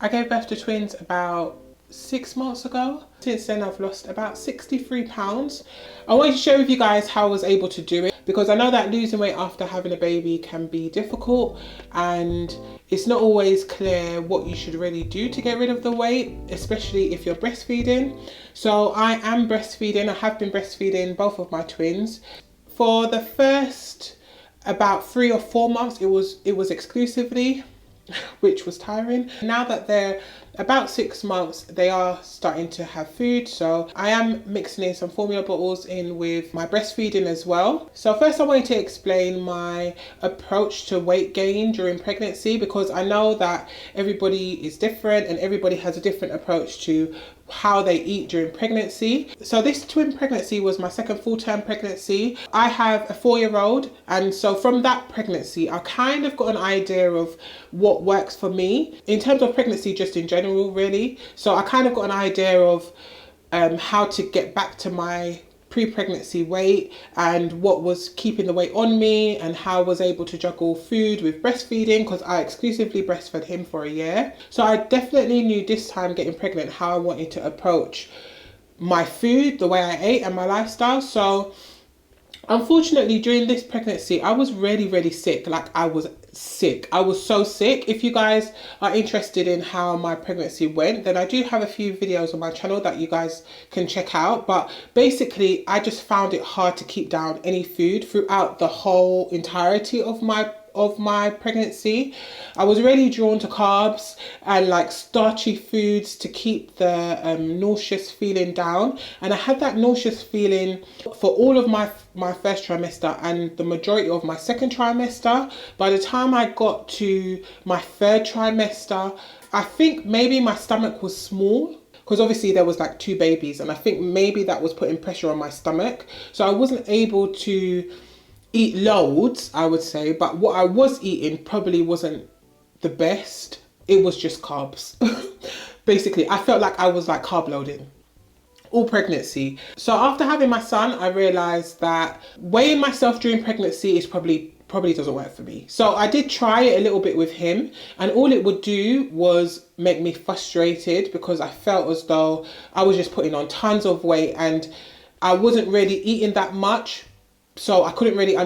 I gave birth to twins about 6 months ago. Since then, I've lost about 63 pounds. I wanted to share with you guys how I was able to do it, because I know that losing weight after having a baby can be difficult and it's not always clear what you should really do to get rid of the weight, especially if you're breastfeeding. So I am breastfeeding. I have been breastfeeding both of my twins. For the first about 3 or 4 months, it was exclusively, which was tiring. Now that they're about 6 months, they are starting to have food. So I am mixing in some formula bottles in with my breastfeeding as well. So first I wanted to explain my approach to weight gain during pregnancy, because I know that everybody is different and everybody has a different approach to how they eat during pregnancy. So this twin pregnancy was my second full-term pregnancy. I have a 4-year-old, and so from that pregnancy I kind of got an idea of what works for me in terms of pregnancy, just in general really. So I kind of got an idea of how to get back to my pre-pregnancy weight and what was keeping the weight on me, and how I was able to juggle food with breastfeeding, because I exclusively breastfed him for a year. So I definitely knew this time getting pregnant how I wanted to approach my food, the way I ate and my lifestyle. So unfortunately, during this pregnancy, I was really sick. Like, I was sick. I was so sick. If you guys are interested in how my pregnancy went, then I do have a few videos on my channel that you guys can check out. But basically, I just found it hard to keep down any food throughout the whole entirety of my pregnancy. I was really drawn to carbs and like starchy foods to keep the nauseous feeling down, and I had that nauseous feeling for all of my first trimester and the majority of my second trimester. By the time I got to my third trimester, I think maybe my stomach was small, because obviously there was like 2 babies, and I think maybe that was putting pressure on my stomach, so I wasn't able to eat loads, I would say, but what I was eating probably wasn't the best. It was just carbs. Basically, I felt like I was like carb loading all pregnancy. So after having my son, I realized that weighing myself during pregnancy is probably doesn't work for me. So I did try it a little bit with him, and all it would do was make me frustrated, because I felt as though I was just putting on tons of weight and I wasn't really eating that much. So I couldn't really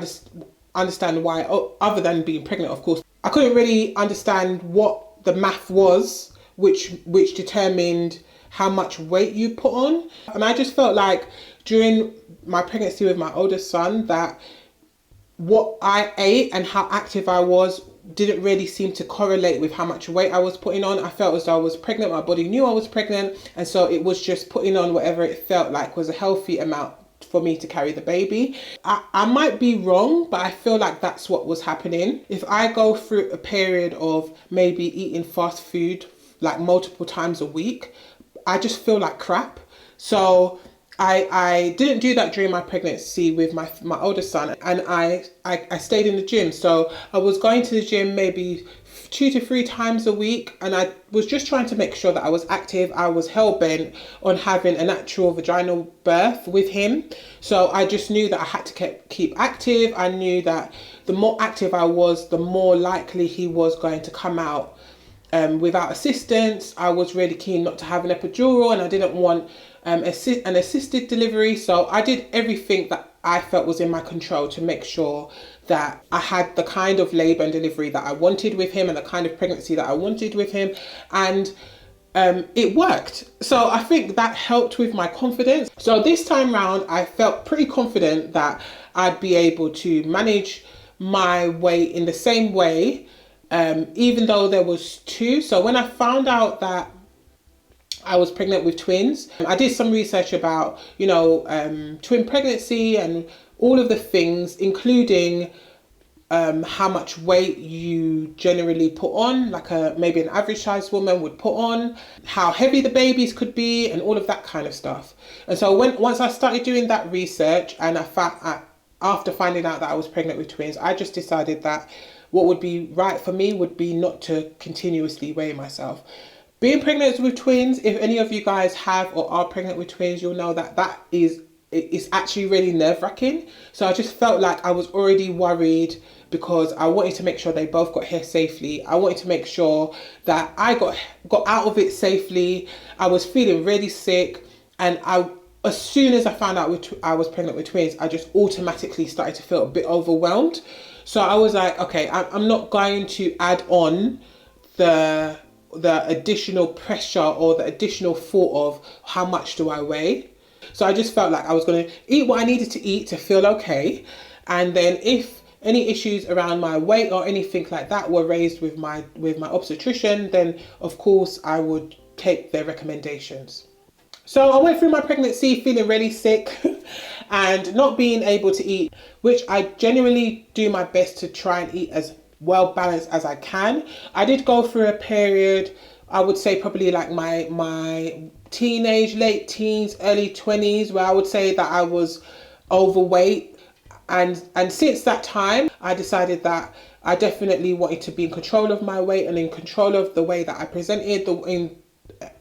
understand why, other than being pregnant, of course. I couldn't really understand what the math was, which determined how much weight you put on. And I just felt like during my pregnancy with my oldest son, that what I ate and how active I was didn't really seem to correlate with how much weight I was putting on. I felt as though I was pregnant. My body knew I was pregnant, and so it was just putting on whatever it felt like was a healthy amount for me to carry the baby. I might be wrong, but I feel like that's what was happening. If I go through a period of maybe eating fast food like multiple times a week, I just feel like crap. So I didn't do that during my pregnancy with my oldest son, and I stayed in the gym. So I was going to the gym maybe 2 to 3 times a week, and I was just trying to make sure that I was active. I was hell-bent on having a natural vaginal birth with him, so I just knew that I had to keep active. I knew that the more active I was, the more likely he was going to come out without assistance. I was really keen not to have an epidural, and I didn't want an assisted delivery. So I did everything that I felt was in my control to make sure that I had the kind of labour and delivery that I wanted with him, and the kind of pregnancy that I wanted with him. And it worked. So I think that helped with my confidence. So this time round, I felt pretty confident that I'd be able to manage my weight in the same way, even though there was 2. So when I found out that I was pregnant with twins, I did some research about, twin pregnancy and all of the things, including how much weight you generally put on, like maybe an average sized woman would put on, how heavy the babies could be, and all of that kind of stuff. And so once I started doing that research, and after finding out that I was pregnant with twins, I just decided that what would be right for me would be not to continuously weigh myself. Being pregnant with twins, if any of you guys have or are pregnant with twins, you'll know that that is it's actually really nerve-wracking. So I just felt like I was already worried because I wanted to make sure they both got here safely. I wanted to make sure that I got out of it safely. I was feeling really sick, and as soon as I found out I was pregnant with twins, I just automatically started to feel a bit overwhelmed. So I was like, okay, I'm not going to add on the additional pressure or the additional thought of how much do I weigh. So I just felt like I was going to eat what I needed to eat to feel okay. And then if any issues around my weight or anything like that were raised with my obstetrician, then of course I would take their recommendations. So I went through my pregnancy feeling really sick and not being able to eat, which I genuinely do my best to try and eat as well balanced as I can. I did go through a period, I would say probably like my teenage, late teens, early 20s, where I would say that I was overweight. And since that time, I decided that I definitely wanted to be in control of my weight and in control of the way that I presented,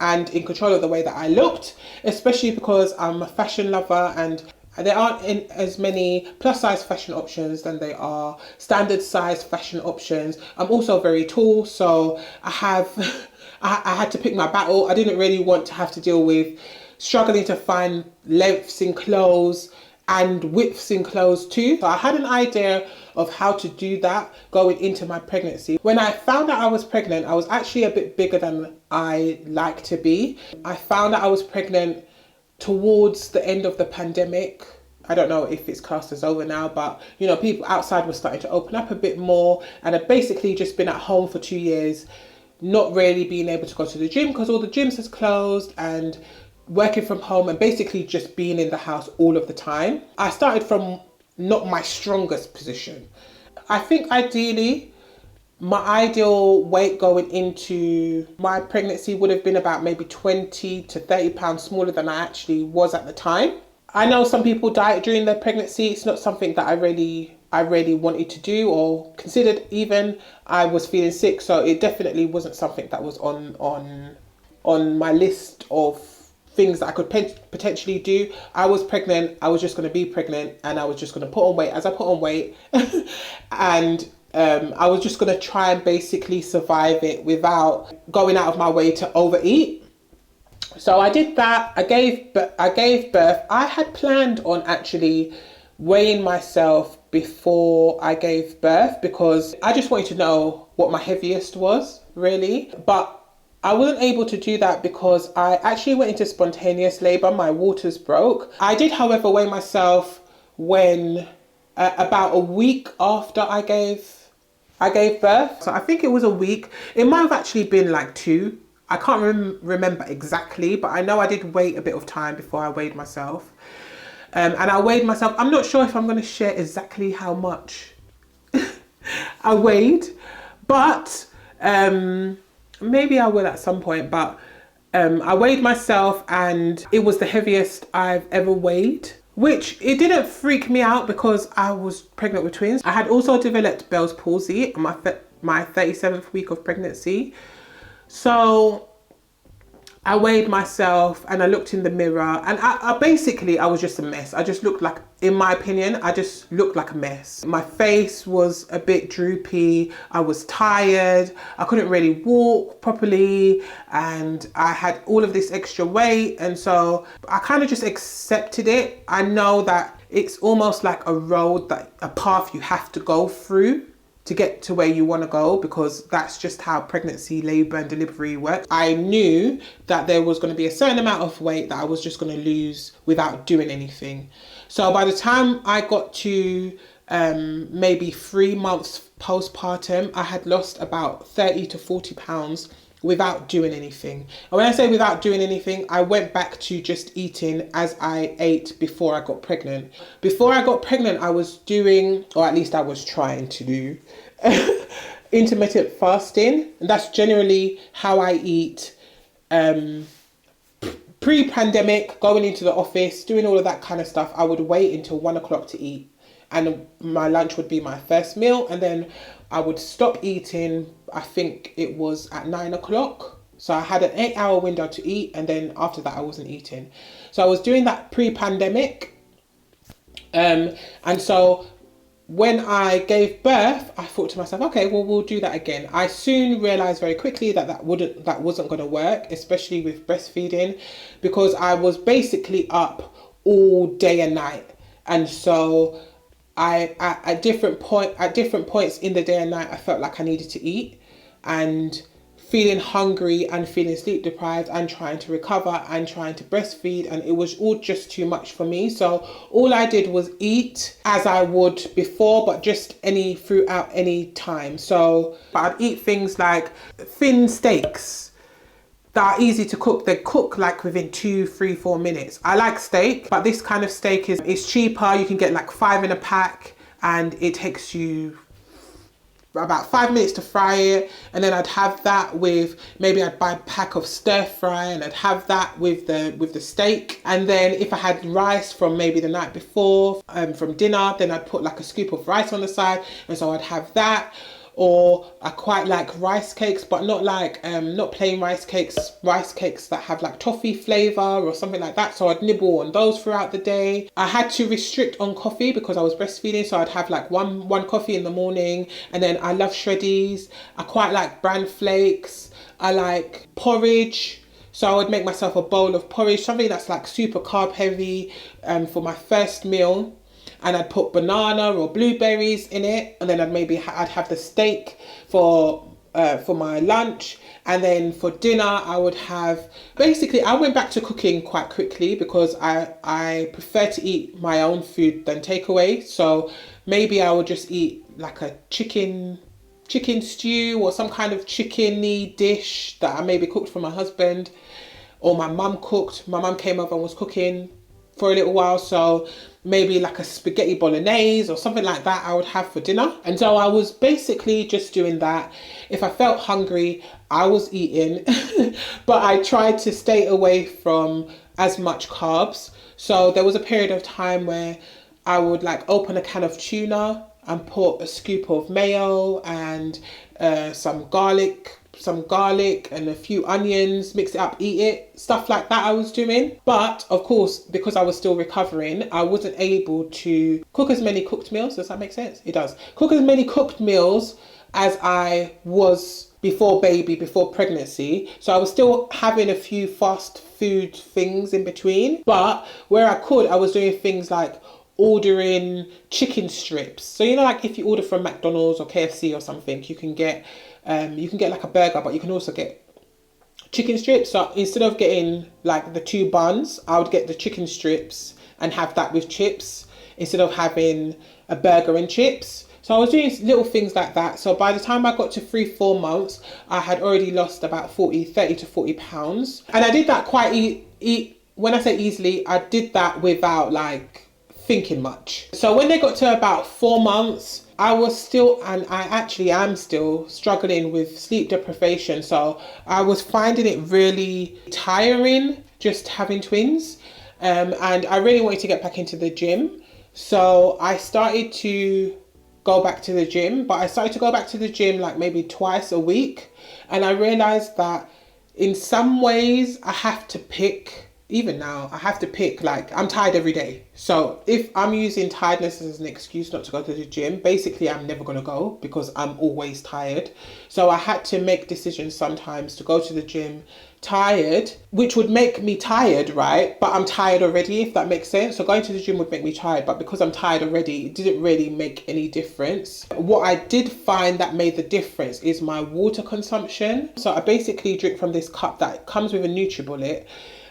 and in control of the way that I looked, especially because I'm a fashion lover and there aren't as many plus size fashion options than there are standard size fashion options. I'm also very tall, so I had to pick my battle. I didn't really want to have to deal with struggling to find lengths in clothes and widths in clothes too. So I had an idea of how to do that going into my pregnancy. When I found out I was pregnant, I was actually a bit bigger than I like to be. I found out I was pregnant towards the end of the pandemic. I don't know if it's classed as over now, but you know, people outside were starting to open up a bit more, and I've basically just been at home for 2 years, not really being able to go to the gym because all the gyms has closed, and working from home and basically just being in the house all of the time. I started from not my strongest position. I think ideally my ideal weight going into my pregnancy would have been about maybe 20 to 30 pounds smaller than I actually was at the time. I know some people diet during their pregnancy. It's not something that I really wanted to do or considered even. I was feeling sick, so it definitely wasn't something that was on my list of things that I could potentially do. I was pregnant, I was just going to be pregnant, and I was just going to put on weight as I put on weight. And I was just going to try and basically survive it without going out of my way to overeat. So I did that. I gave birth. I had planned on actually weighing myself before I gave birth because I just wanted to know what my heaviest was, really. But I wasn't able to do that because I actually went into spontaneous labour. My waters broke. I did, however, weigh myself when about a week after I gave birth. So I think it was a week. It might have actually been like 2. I can't remember exactly, but I know I did wait a bit of time before I weighed myself. And I weighed myself. I'm not sure if I'm going to share exactly how much I weighed, but maybe I will at some point. But I weighed myself and it was the heaviest I've ever weighed, which it didn't freak me out because I was pregnant with twins. I had also developed Bell's palsy on my 37th week of pregnancy. So I weighed myself and I looked in the mirror and I basically, I was just a mess. I just looked like, in my opinion, I just looked like a mess. My face was a bit droopy. I was tired. I couldn't really walk properly and I had all of this extra weight. And so I kind of just accepted it. I know that it's almost like a road, a path you have to go through to get to where you want to go, because that's just how pregnancy, labour and delivery works. I knew that there was going to be a certain amount of weight that I was just going to lose without doing anything. So by the time I got to maybe 3 months postpartum, I had lost about 30 to 40 pounds without doing anything. And when I say without doing anything, I went back to just eating as I ate before I got pregnant. Before I got pregnant, I was doing, or at least I was trying to do, intermittent fasting. And that's generally how I eat pre-pandemic, going into the office, doing all of that kind of stuff. I would wait until 1 o'clock to eat. And my lunch would be my first meal. And then I would stop eating, I think it was at 9 o'clock. So I had an 8-hour window to eat. And then after that, I wasn't eating. So I was doing that pre-pandemic. And so when I gave birth, I thought to myself, okay, well, we'll do that again. I soon realized very quickly that that wasn't going to work, especially with breastfeeding, because I was basically up all day and night. And so at different points in the day and night, I felt like I needed to eat, and feeling hungry and feeling sleep deprived and trying to recover and trying to breastfeed, and it was all just too much for me. So all I did was eat as I would before, but just throughout any time. So I'd eat things like thin steaks that are easy to cook. They cook like within 2, 3, 4 minutes. I like steak, but this kind of steak is cheaper. You can get like 5 in a pack, and it takes you about 5 minutes to fry it. And then I'd have that with, maybe I'd buy a pack of stir fry, and I'd have that with the steak. And then if I had rice from maybe the night before, from dinner, then I'd put like a scoop of rice on the side, and so I'd have that. Or I quite like rice cakes, but not like not plain rice cakes that have like toffee flavor or something like that. So I'd nibble on those throughout the day. I had to restrict on coffee because I was breastfeeding, so I'd have like one coffee in the morning. And then I love shreddies. I quite like bran flakes. I like porridge. So I would make myself a bowl of porridge, something that's like super carb heavy, for my first meal. And I'd put banana or blueberries in it, and then I'd have the steak for my lunch. And then for dinner I would have, basically I went back to cooking quite quickly because I prefer to eat my own food than takeaway. So maybe I would just eat like a chicken stew or some kind of chicken-y dish that I maybe cooked for my husband, or my mum cooked. My mum came over and was cooking for a little while, so maybe like a spaghetti bolognese or something like that I would have for dinner. And so I was basically just doing that. If I felt hungry, I was eating, but I tried to stay away from as much carbs. So there was a period of time where I would like open a can of tuna and put a scoop of mayo and some garlic and a few onions, mix it up, eat it, stuff like that I was doing. But of course, because I was still recovering, I wasn't able to cook as many cooked meals. Does that make sense? It does. Cook as many cooked meals as I was before pregnancy. So I was still having a few fast food things in between, but where I could, I was doing things like ordering chicken strips. So you know, like if you order from McDonald's or KFC or something, you can get like a burger, but you can also get chicken strips. So instead of getting like the 2 buns, I would get the chicken strips and have that with chips instead of having a burger and chips. So I was doing little things like that. So by the time I got to 3-4 months, I had already lost about 30 to 40 pounds. And I did that quite when I say easily, I did that without like thinking much. So when they got to about 4 months, I was still, and I actually am still, struggling with sleep deprivation. So I was finding it really tiring just having twins. And I really wanted to get back into the gym. So I started to go back to the gym, but I started to go back to the gym like maybe twice a week. And I realized that in some ways I have to pick. Even now, I have to pick, like, I'm tired every day. So if I'm using tiredness as an excuse not to go to the gym, basically I'm never going to go because I'm always tired. So I had to make decisions sometimes to go to the gym tired, which would make me tired, right? But I'm tired already, if that makes sense. So going to the gym would make me tired, but because I'm tired already, it didn't really make any difference. What I did find that made the difference is my water consumption. So I basically drink from this cup that comes with a NutriBullet,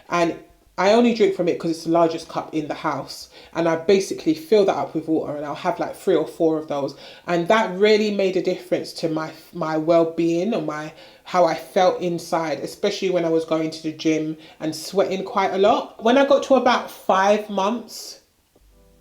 and I only drink from it because it's the largest cup in the house, and I basically fill that up with water, and I'll have like 3 or 4 of those, and that really made a difference to my well-being and how I felt inside, especially when I was going to the gym and sweating quite a lot. When I got to about 5 months,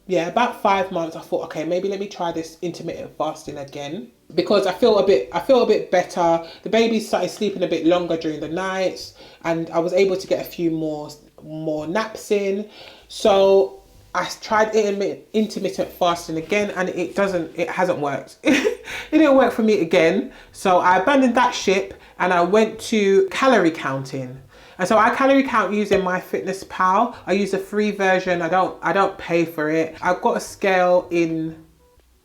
I thought, okay, maybe let me try this intermittent fasting again, because I feel a bit better. The baby started sleeping a bit longer during the nights, and I was able to get a few more naps in. So I tried intermittent fasting again, and it hasn't worked. It didn't work for me again. So I abandoned that ship, and I went to calorie counting. And so I calorie count using MyFitnessPal. I use a free version. I don't pay for it. I've got a scale in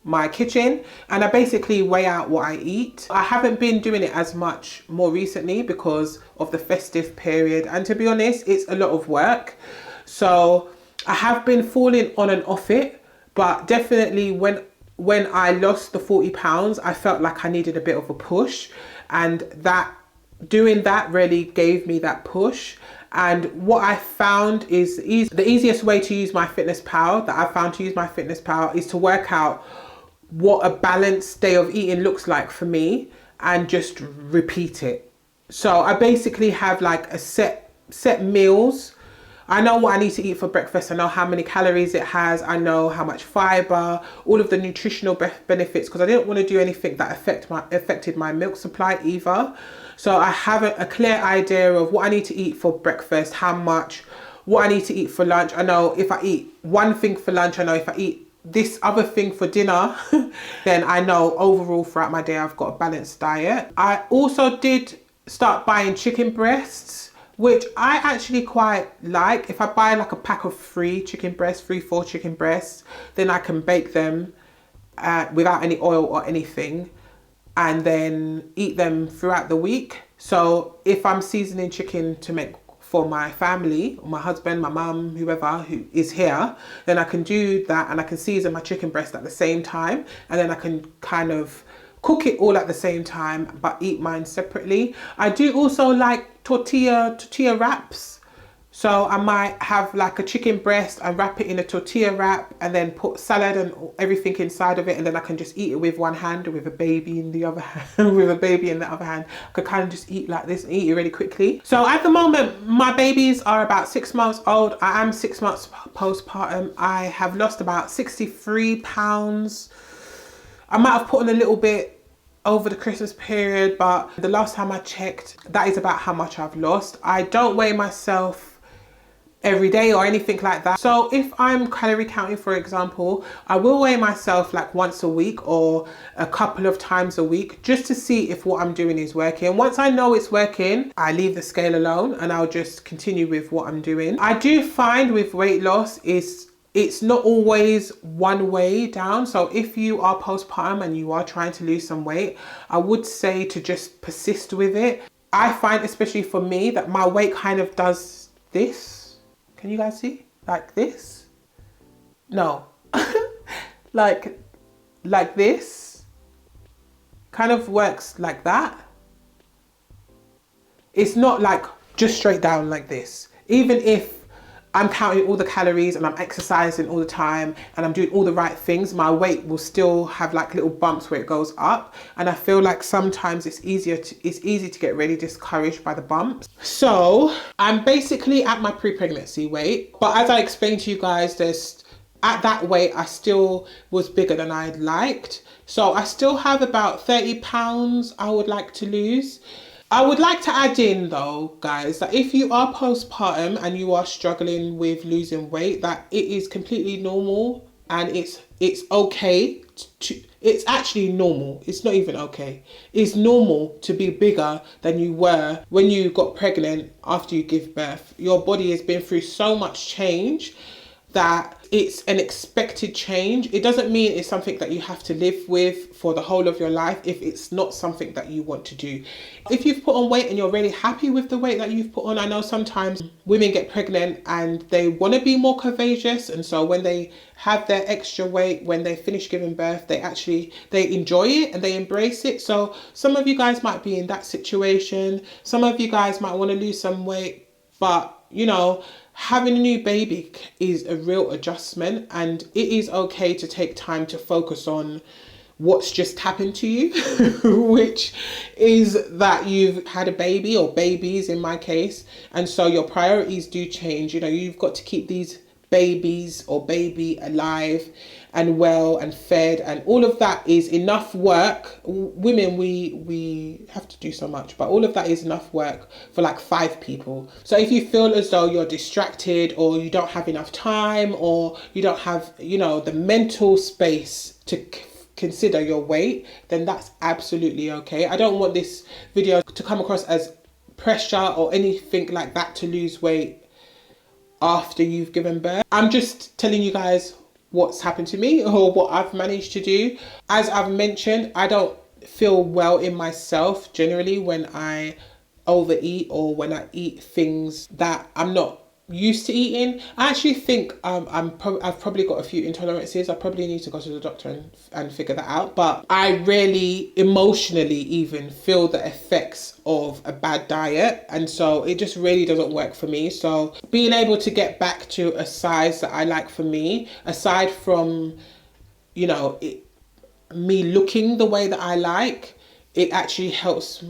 my kitchen and I basically weigh out what I eat. I haven't been doing it as much more recently because of the festive period, and to be honest, it's a lot of work. So I have been falling on and off it, but definitely when I lost the 40 pounds, I felt like I needed a bit of a push, and doing that really gave me that push. And what I found is the easiest way to use MyFitnessPal, that I found to use MyFitnessPal, is to work out what a balanced day of eating looks like for me and just repeat it. So I basically have like a set meals. I know what I need to eat for breakfast. I know how many calories it has. I know how much fiber, all of the nutritional benefits, because I didn't want to do anything that affected my milk supply either. So I have a clear idea of what I need to eat for breakfast, how much, what I need to eat for lunch. I know if I eat one thing for lunch, I know if I eat this other thing for dinner, then I know overall throughout my day I've got a balanced diet. I also did start buying chicken breasts, which I actually quite like. If I buy like a pack of 4 chicken breasts, then I can bake them without any oil or anything, and then eat them throughout the week. So if I'm seasoning chicken to make for my family, or my husband, my mum, whoever who is here, then I can do that, and I can season my chicken breast at the same time, and then I can kind of cook it all at the same time, but eat mine separately. I do also like tortilla wraps. So I might have like a chicken breast and wrap it in a tortilla wrap, and then put salad and everything inside of it, and then I can just eat it with one hand, with a baby in the other hand. With a baby in the other hand, I could kind of just eat like this and eat it really quickly. So at the moment, my babies are about 6 months old. I am 6 months postpartum. I have lost about 63 pounds. I might have put on a little bit over the Christmas period, but the last time I checked, that is about how much I've lost. I don't weigh myself every day or anything like that. So if I'm calorie counting, for example, I will weigh myself like once a week or a couple of times a week, just to see if what I'm doing is working. Once I know it's working, I leave the scale alone and I'll just continue with what I'm doing. I do find with weight loss it's not always one way down. So if you are postpartum and you are trying to lose some weight, I would say to just persist with it. I find, especially for me, that my weight kind of does this. Can you guys see? Like this? No. like this. Kind of works like that. It's not like just straight down like this. Even if I'm counting all the calories and I'm exercising all the time and I'm doing all the right things, my weight will still have like little bumps where it goes up. And I feel like sometimes it's easy to get really discouraged by the bumps. So I'm basically at my pre-pregnancy weight, but as I explained to you guys, at that weight, I still was bigger than I'd liked. So I still have about 30 pounds I would like to lose. I would like to add in though, guys, that if you are postpartum and you are struggling with losing weight, that it is completely normal, and it's okay it's actually normal. It's not even okay. It's normal to be bigger than you were when you got pregnant after you give birth. Your body has been through so much change that it's an expected change. It doesn't mean it's something that you have to live with for the whole of your life if it's not something that you want to do. If you've put on weight and you're really happy with the weight that you've put on, I know sometimes women get pregnant and they want to be more curvaceous, and so when they have their extra weight, when they finish giving birth, they enjoy it and they embrace it. So some of you guys might be in that situation. Some of you guys might want to lose some weight, but you know, having a new baby is a real adjustment, and it is okay to take time to focus on what's just happened to you, which is that you've had a baby or babies in my case. And so your priorities do change. You know, you've got to keep these babies or baby alive and well and fed, and all of that is enough work. Women, we have to do so much, but all of that is enough work for like 5 people. So if you feel as though you're distracted, or you don't have enough time, or you don't have, you know, the mental space to consider your weight, then that's absolutely okay. I don't want this video to come across as pressure or anything like that to lose weight after you've given birth. I'm just telling you guys what's happened to me or what I've managed to do. As I've mentioned, I don't feel well in myself generally when I overeat or when I eat things that I'm not used to eating. I actually think I've probably got a few intolerances. I probably need to go to the doctor and figure that out. But I really emotionally even feel the effects of a bad diet, and so it just really doesn't work for me. So being able to get back to a size that I like for me, aside from, you know, me looking the way that I like, it actually helps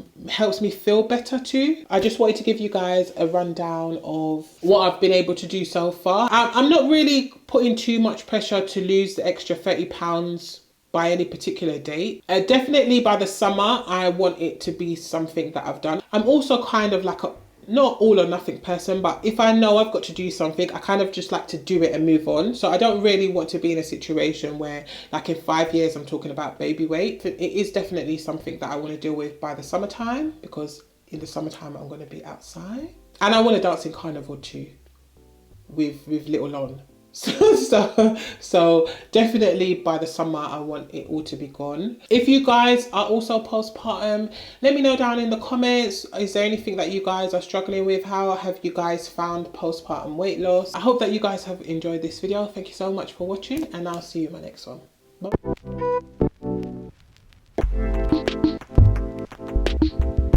me feel better too. I just wanted to give you guys a rundown of what I've been able to do so far. I'm not really putting too much pressure to lose the extra 30 pounds by any particular date. Definitely by the summer, I want it to be something that I've done. I'm also kind of like a not all or nothing person, but if I know I've got to do something, I kind of just like to do it and move on. So I don't really want to be in a situation where like in 5 years I'm talking about baby weight. It is definitely something that I want to deal with by the summertime, because in the summertime I'm going to be outside, and I want to dance in carnival too with little on. So definitely by the summer I want it all to be gone. If you guys are also postpartum, let me know down in the comments, is there anything that you guys are struggling with? How have you guys found postpartum weight loss? I hope that you guys have enjoyed this video. Thank you so much for watching, and I'll see you in my next one. Bye.